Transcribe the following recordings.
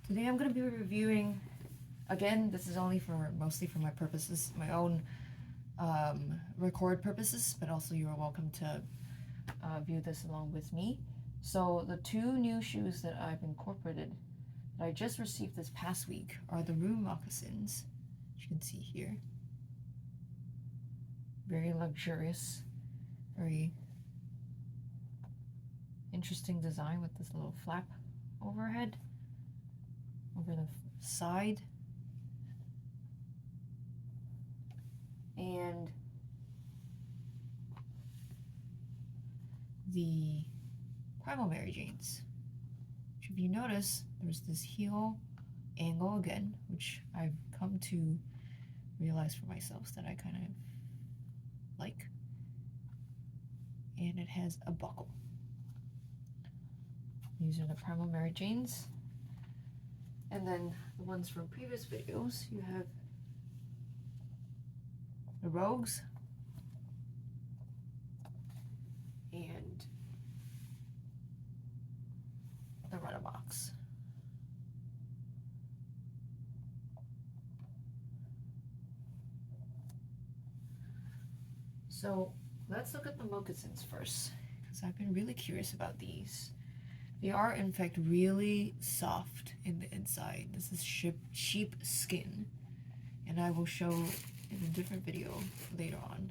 Today I'm going to be reviewing, again, this is only mostly for my purposes, my own record purposes, but also you are welcome to view this along with me. So the two new shoes that I've incorporated that I just received this past week are the Roo Moccasins, as you can see here. Very luxurious, very interesting design with this little flap overhead, over the side. And the Primal Mary Janes, which if you notice, there's this heel angle again, which I've come to realize for myself that I kind of like. And it has a buckle. These are the Primal Mary Janes. And then the ones from previous videos, you have the Rogues and the RunAmocs. So let's look at the moccasins first, because I've been really curious about these. They are in fact really soft in the inside. This is sheep skin, and I will show in a different video later on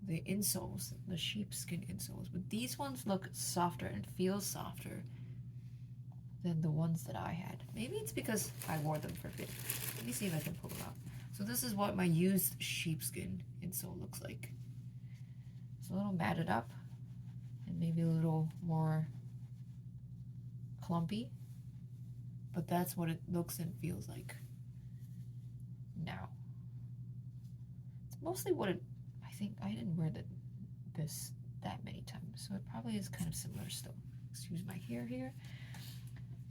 the insoles, the sheepskin insoles, but these ones look softer and feel softer than the ones that I had. Maybe it's because I wore them for a bit. Let me see if I can pull them out. So this is what my used sheepskin insole looks like. It's a little matted up and maybe a little more clumpy, but that's what it looks and feels like now. It's mostly what it, I think I didn't wear this that many times, so it probably is kind of similar still. Excuse my hair here.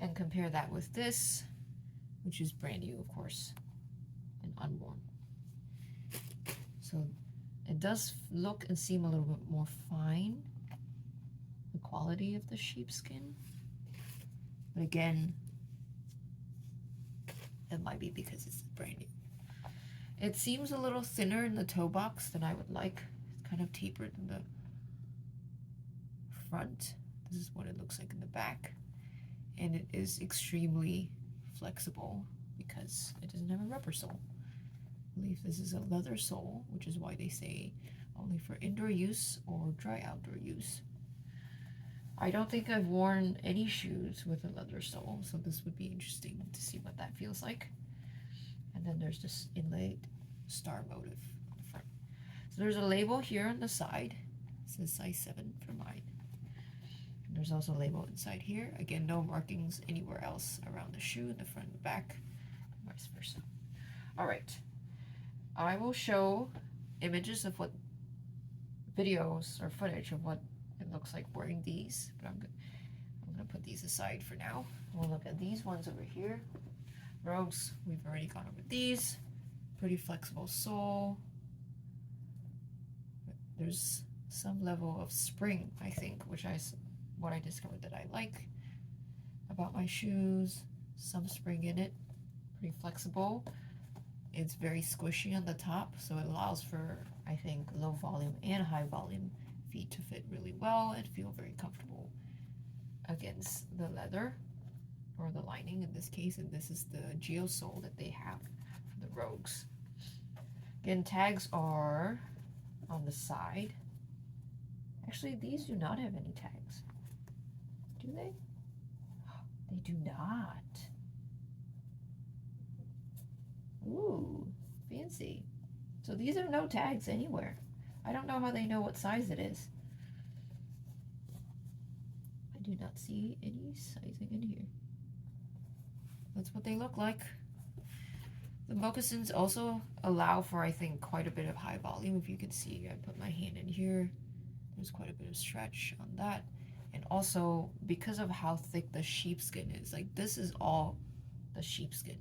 And compare that with this, which is brand new, of course, and unworn. So it does look and seem a little bit more fine, the quality of the sheepskin. But again, it might be because it's brand new. It seems a little thinner in the toe box than I would like. It's kind of tapered in the front. This is what it looks like in the back. And it is extremely flexible because it doesn't have a rubber sole. I believe this is a leather sole, which is why they say only for indoor use or dry outdoor use. I don't think I've worn any shoes with a leather sole, so this would be interesting to see what that feels like. And then there's this inlaid star motif on the front. So there's a label here on the side. It says size 7 for mine. And there's also a label inside here. Again, no markings anywhere else around the shoe, in the front and the back, and vice versa. All right. I will show images of what videos or footage of what it looks like wearing these, but I'm gonna put these aside for now. We'll look at these ones over here. Rogues, we've already gone over these. Pretty flexible sole. There's some level of spring, I think, which what I discovered that I like about my shoes. Some spring in it, pretty flexible. It's very squishy on the top, so it allows for, I think, low volume and high volume feet to fit really well and feel very comfortable against the leather or the lining in this case, and this is the geo sole that they have for the Rogues. Again, tags are on the side. Actually, these do not have any tags. Do they? They do not. Ooh, fancy. So these are no tags anywhere. I don't know how they know what size it is. I do not see any sizing in here. That's what they look like. The moccasins also allow for, I think, quite a bit of high volume. If you can see, I put my hand in here. There's quite a bit of stretch on that. And also, because of how thick the sheepskin is, like this is all the sheepskin.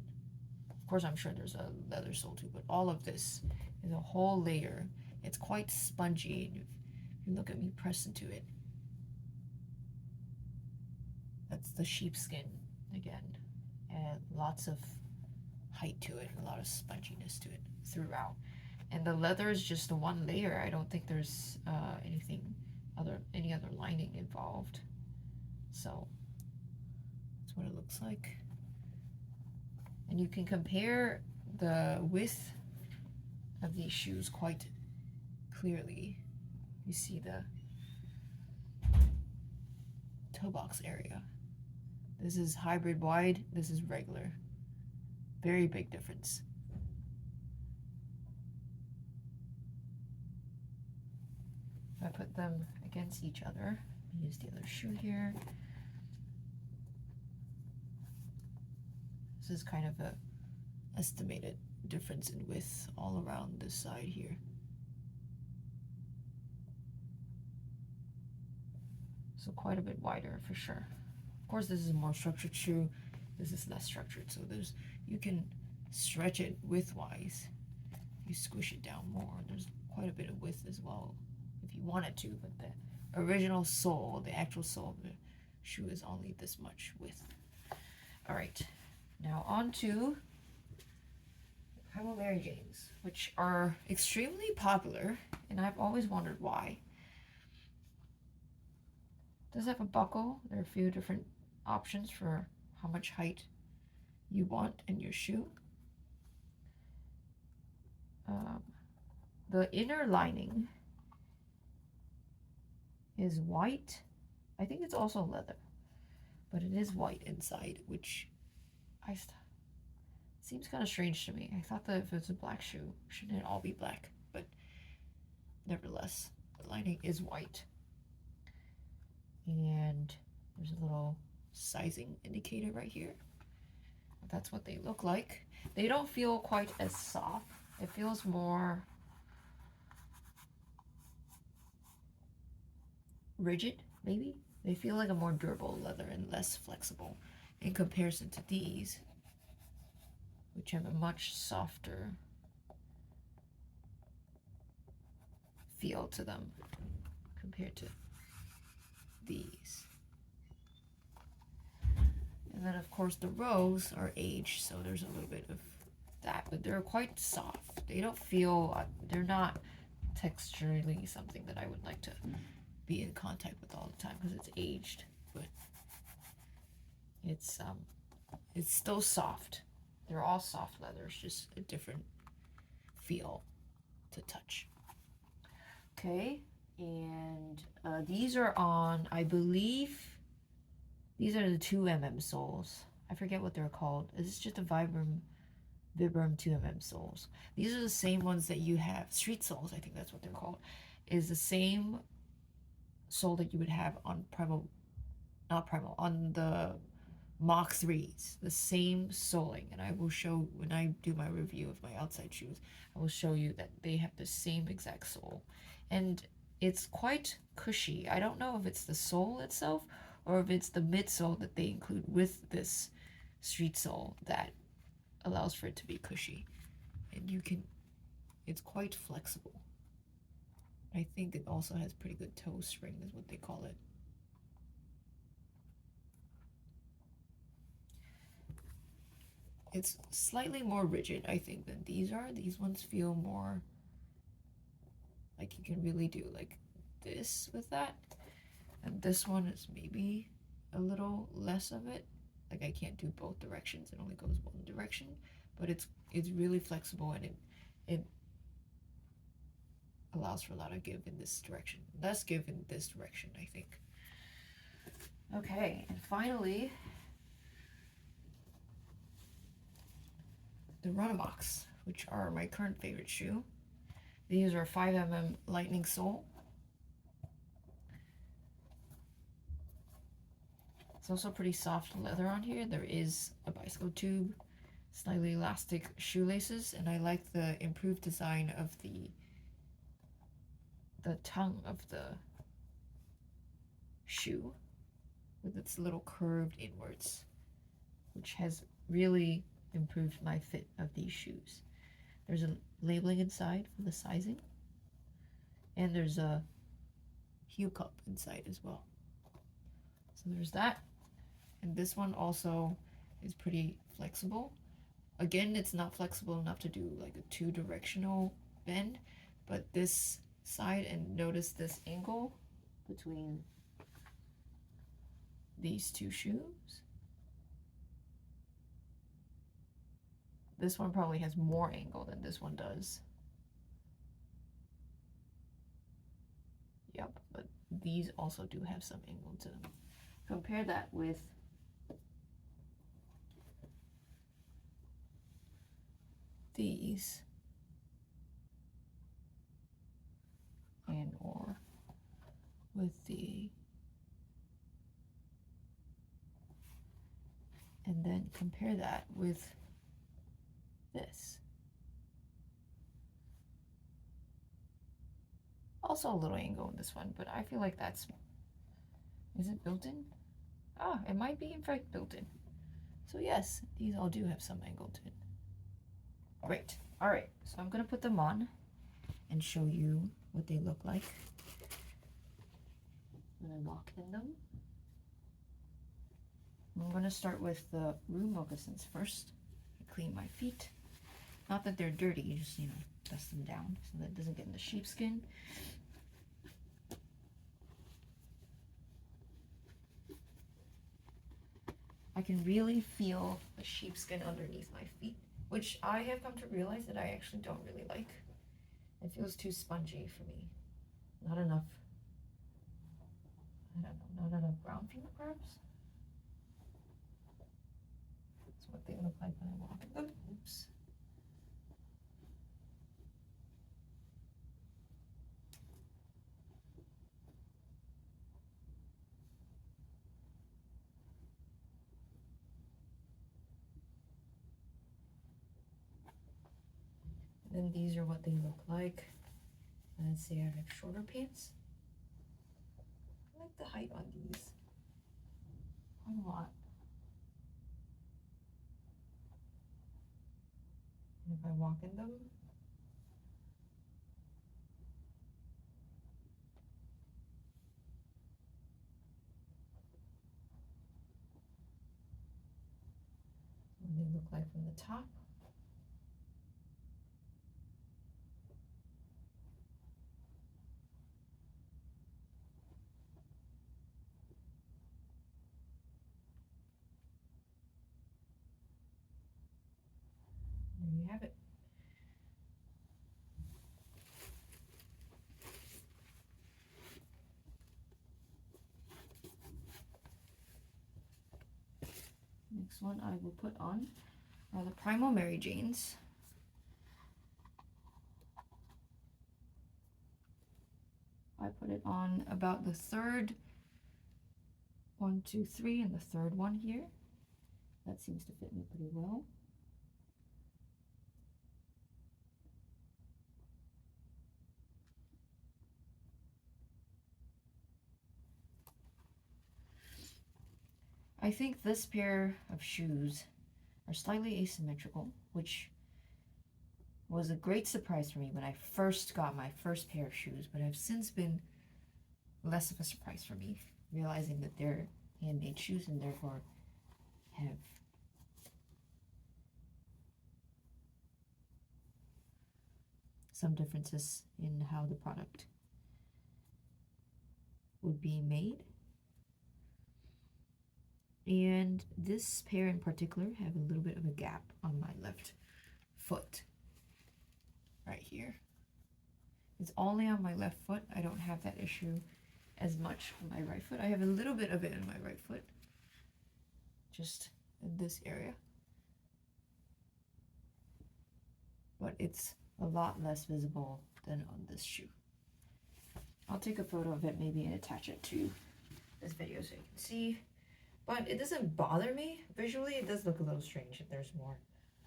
Of course, I'm sure there's a leather sole too, but all of this is a whole layer. It's quite spongy. And if you look at me press into it, that's the sheepskin again. and lots of height to it, a lot of sponginess to it throughout. And the leather is just the one layer. I don't think there's any other lining involved. So that's what it looks like. And you can compare the width of these shoes quite clearly. You see the toe box area. This is hybrid wide, this is regular. Very big difference. If I put them against each other, use the other shoe here. This is kind of a estimated difference in width all around this side here. So quite a bit wider for sure. Of course, this is a more structured shoe. This is less structured, so you can stretch it width-wise. You squish it down more. There's quite a bit of width as well if you wanted to, but the original sole, the actual sole of the shoe is only this much width. All right, now on to Primal Mary Janes, which are extremely popular, and I've always wondered why. It does have a buckle. There are a few different options for how much height you want in your shoe. The inner lining is white. I think it's also leather, but it is white inside, which seems kind of strange to me. I thought that if it's a black shoe, shouldn't it all be black? But nevertheless, the lining is white. And there's a little sizing indicator right here. That's what they look like. They don't feel quite as soft. It feels more rigid, maybe. They feel like a more durable leather and less flexible in comparison to these, which have a much softer feel to them compared to these. And then of course the rows are aged, so there's a little bit of that, but they're quite soft. They don't feel, they're not texturally something that I would like to be in contact with all the time because it's aged, but it's still soft. They're all soft leathers, just a different feel to touch. Okay, and these are on, I believe, these are the 2mm soles. I forget what they're called. It's just a Vibram 2mm soles. These are the same ones that you have, street soles, I think that's what they're called, is the same sole that you would have on on the Mach 3s, the same soling. And I will show, when I do my review of my outside shoes, I will show you that they have the same exact sole. And it's quite cushy. I don't know if it's the sole itself or if it's the midsole that they include with this street sole that allows for it to be cushy. And it's quite flexible. I think it also has pretty good toe spring, is what they call it. It's slightly more rigid, I think, than these are. These ones feel more like you can really do like this with that. And this one is maybe a little less of it. Like I can't do both directions, it only goes one direction. But it's really flexible, and it allows for a lot of give in this direction. Less give in this direction, I think. Okay, and finally, the RunAmocs, which are my current favorite shoe. These are 5mm lightning sole. It's also pretty soft leather on here. There is a bicycle tube, slightly elastic shoelaces, and I like the improved design of the tongue of the shoe with its little curved inwards, which has really improved my fit of these shoes. There's a labeling inside for the sizing, and there's a heel cup inside as well. So there's that. And this one also is pretty flexible. Again, it's not flexible enough to do like a two-directional bend, but this side, and notice this angle between these two shoes. This one probably has more angle than this one does. Yep, but these also do have some angle to them. Compare that with these, and or with the, and then compare that with this. Also a little angle in this one, but I feel like that's, is it built in? Ah, it might be in fact built in. So yes, these all do have some angle to it. Great. All right, so I'm gonna put them on and show you what they look like. I'm gonna walk in them. I'm gonna start with the Roo Moccasins first. I clean my feet. Not that they're dirty, you just, you know, dust them down so that it doesn't get in the sheepskin. I can really feel the sheepskin underneath my feet, which I have come to realize that I actually don't really like. It feels too spongy for me. Not enough, I don't know, not enough ground feel perhaps. That's what they look like when I walk in them. Oops. Then these are what they look like. Let's say I have shorter pants. I like the height on these quite a lot. And if I walk in them, what they look like from the top. There you have it. Next one I will put on are the Primal Mary Janes. I put it on about the third, 1, 2, 3, and the third one here. That seems to fit me pretty well. I think this pair of shoes are slightly asymmetrical, which was a great surprise for me when I first got my first pair of shoes, but have since been less of a surprise for me, realizing that they're handmade shoes and therefore have some differences in how the product would be made. And this pair in particular have a little bit of a gap on my left foot right here. It's only on my left foot. I don't have that issue as much on my right foot. I have a little bit of it in my right foot, just in this area, but it's a lot less visible than on this shoe. I'll take a photo of it maybe and attach it to this video so you can see. But it doesn't bother me visually. It does look a little strange if there's more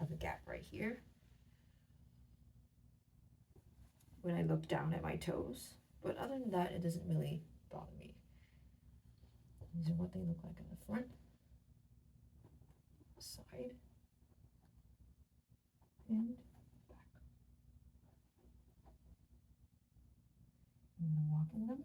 of a gap right here when I look down at my toes. But other than that, it doesn't really bother me. These are what they look like on the front, side, and back. I'm gonna walk in them.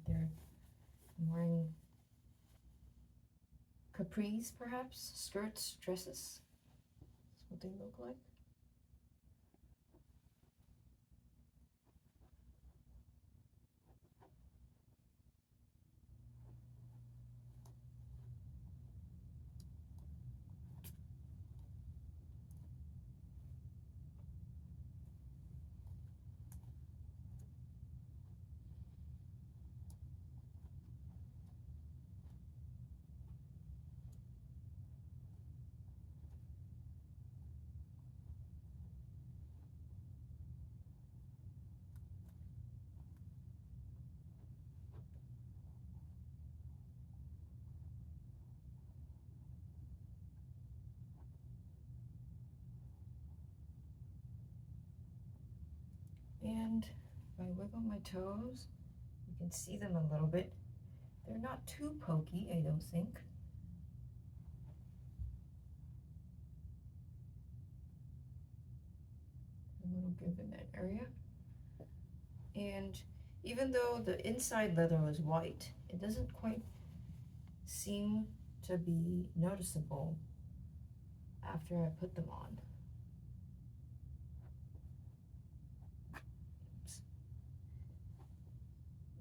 they're wearing capris, perhaps, skirts, dresses. That's what they look like. And if I wiggle my toes, you can see them a little bit. They're not too pokey, I don't think. A little give in that area. And even though the inside leather was white, it doesn't quite seem to be noticeable after I put them on. Oops.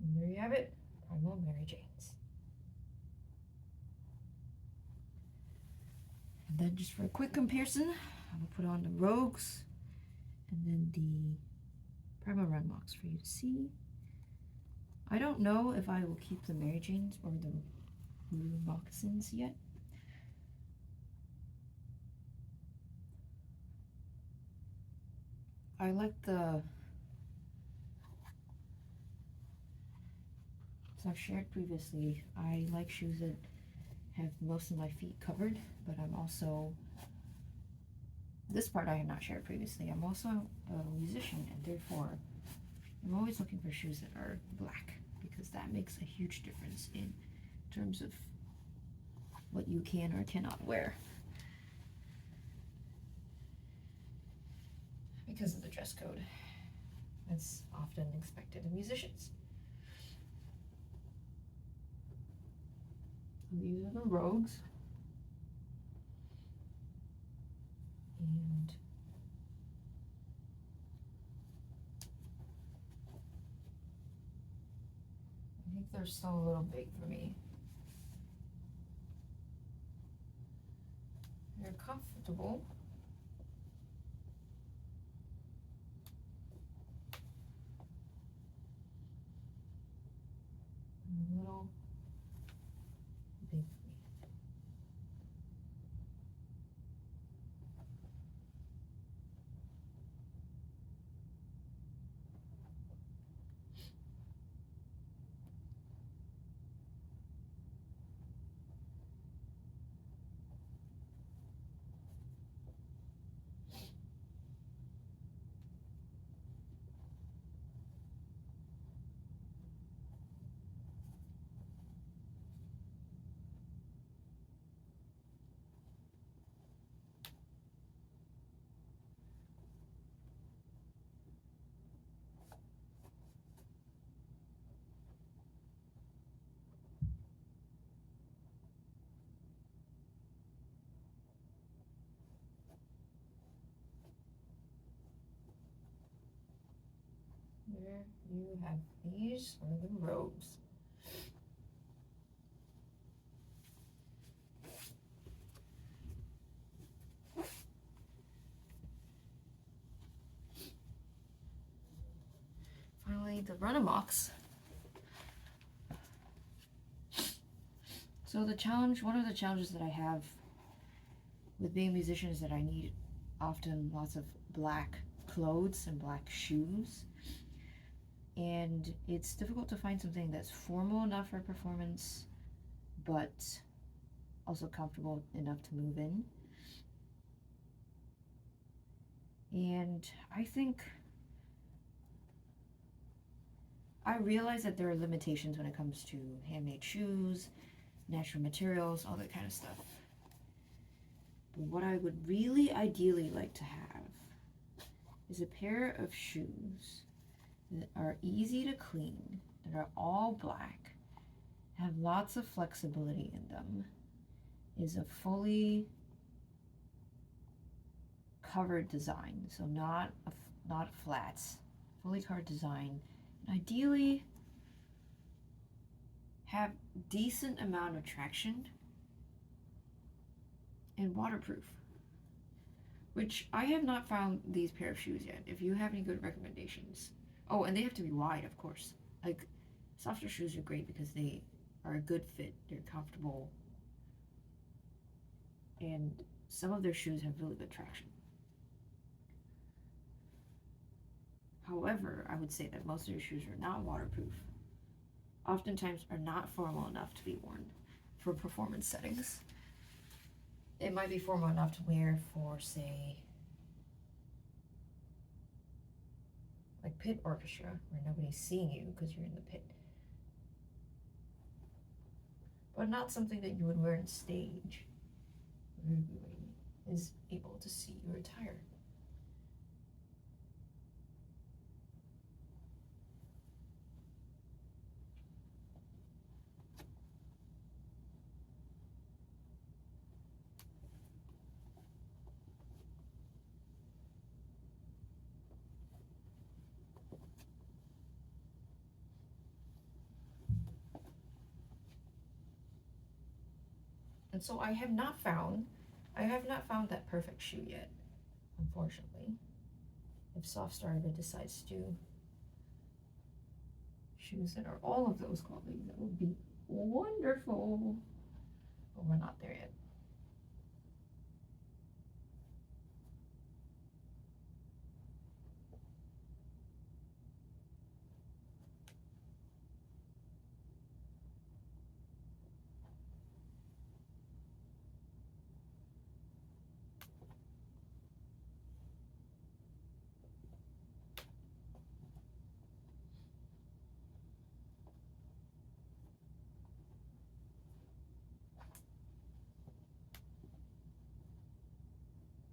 And there you have it, Primal Mary Janes. And then just for a quick comparison, I will put on the Rogues and then the Primal RunAmocs for you to see. I don't know if I will keep the Mary Janes or the Roo Moccasins yet. I like the, as I've shared previously, I like shoes that have most of my feet covered, but I'm also, this part I have not shared previously, I'm also a musician, and therefore I'm always looking for shoes that are black, because that makes a huge difference in terms of what you can or cannot wear, because of the dress code that's often expected of musicians. These are the Rogues. And I think they're still a little big for me. They're comfortable. A little big for me. There you have, these are the Rogues. Finally, the RunAmocs. So the challenge, one of the challenges that I have with being a musician is that I need often lots of black clothes and black shoes. And it's difficult to find something that's formal enough for performance, but also comfortable enough to move in. And I think I realize that there are limitations when it comes to handmade shoes, natural materials, all that kind of stuff. But what I would really ideally like to have is a pair of shoes that are easy to clean, that are all black, have lots of flexibility in them, is a fully covered design, so not flats, fully covered design, and ideally have decent amount of traction and waterproof, which I have not found these pair of shoes yet. If you have any good recommendations. Oh, and they have to be wide, of course. Like, Softstar shoes are great because they are a good fit, they're comfortable, and some of their shoes have really good traction. However, I would say that most of their shoes are not waterproof, oftentimes are not formal enough to be worn for performance settings. It might be formal enough to wear for, say, like pit orchestra, where nobody's seeing you because you're in the pit. But not something that you would wear on stage, where everybody is able to see your attire. And so I have not found that perfect shoe yet, unfortunately. If Softstar ever decides to do shoes that are all of those qualities, that would be wonderful. But we're not there yet.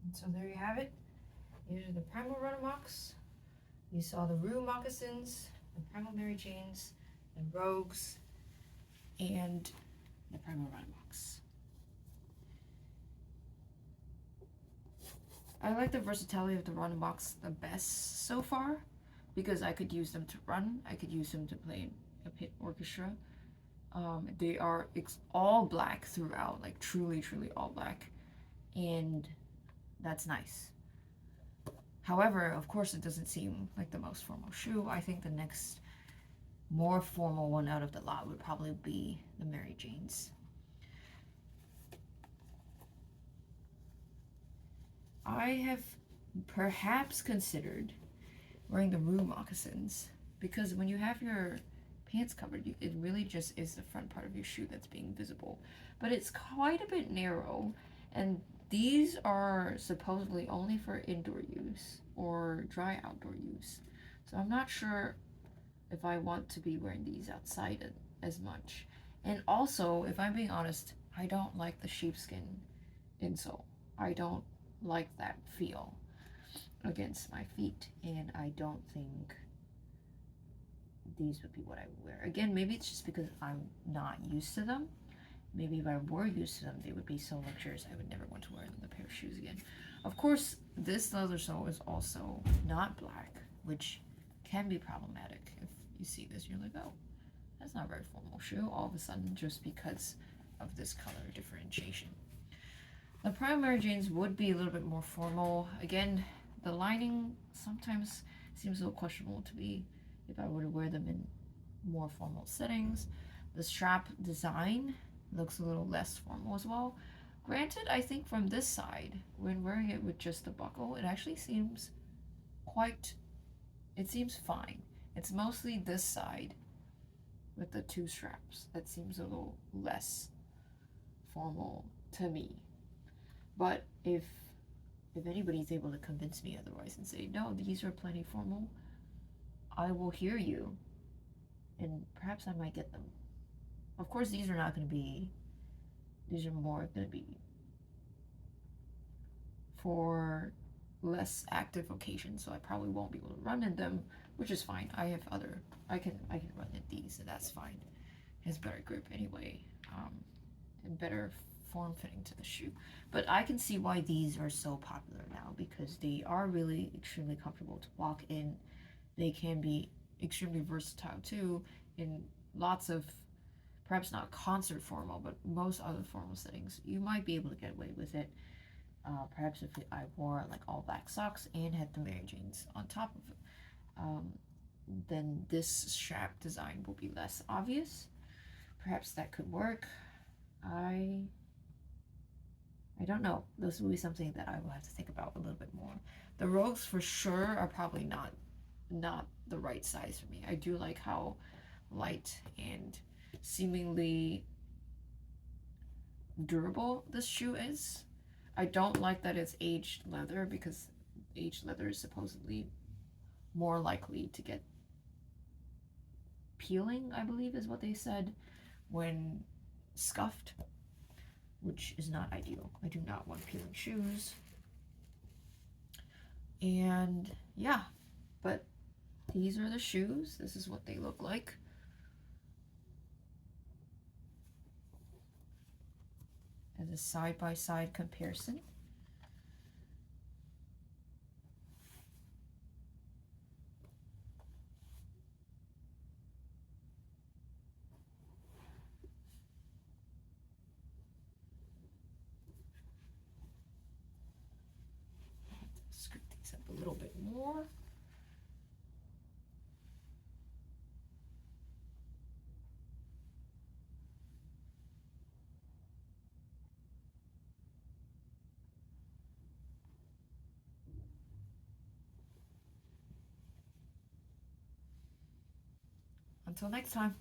And so there you have it. These are the Primal RunAmocs. You saw the Roo Moccasins, the Primal Mary Janes, the Rogues, and the Primal RunAmocs. I like the versatility of the RunAmocs the best so far, because I could use them to run, I could use them to play a pit orchestra. They are all black throughout, like truly all black, and that's nice. However, of course, it doesn't seem like the most formal shoe. I think the next more formal one out of the lot would probably be the Mary Janes. I have perhaps considered wearing the Roo Moccasins, because when you have your pants covered, it really just is the front part of your shoe that's being visible. But it's quite a bit narrow, and these are supposedly only for indoor use or dry outdoor use. So I'm not sure if I want to be wearing these outside as much. And also, if I'm being honest, I don't like the sheepskin insole. I don't like that feel against my feet, and I don't think these would be what I would wear. Again, maybe it's just because I'm not used to them. Maybe if I were used to them, they would be so luxurious I would never want to wear them, the pair of shoes again. Of course, this leather sole is also not black, which can be problematic. If you see this, you're like, oh, that's not a very formal shoe, all of a sudden, just because of this color differentiation. The Primary Janes would be a little bit more formal. Again, the lining sometimes seems a little questionable to me if I were to wear them in more formal settings. The strap design looks a little less formal as well. Granted, I think from this side, when wearing it with just the buckle, it actually seems it seems fine. It's mostly this side with the two straps that seems a little less formal to me. But if anybody's able to convince me otherwise and say, no, these are plenty formal, I will hear you, and perhaps I might get them. Of course, these are not going to be, these are more going to be for less active occasions, so I probably won't be able to run in them, which is fine. I have other, I can run in these, and that's fine. It has better grip anyway, and better form fitting to the shoe. But I can see why these are so popular now, because they are really extremely comfortable to walk in. They can be extremely versatile too in lots of, perhaps not concert formal, but most other formal settings. You might be able to get away with it. Perhaps if I wore like all black socks and had the Mary Janes on top of it, then this strap design will be less obvious. Perhaps that could work. I don't know. This will be something that I will have to think about a little bit more. The Rogues for sure are probably not the right size for me. I do like how light and seemingly durable this shoe is. I don't like that it's aged leather, because aged leather is supposedly more likely to get peeling, I believe is what they said, when scuffed, which is not ideal. I do not want peeling shoes. And yeah, but these are the shoes. This is what they look like. As a side-by-side comparison. Scoot these up a little bit more. Until next time.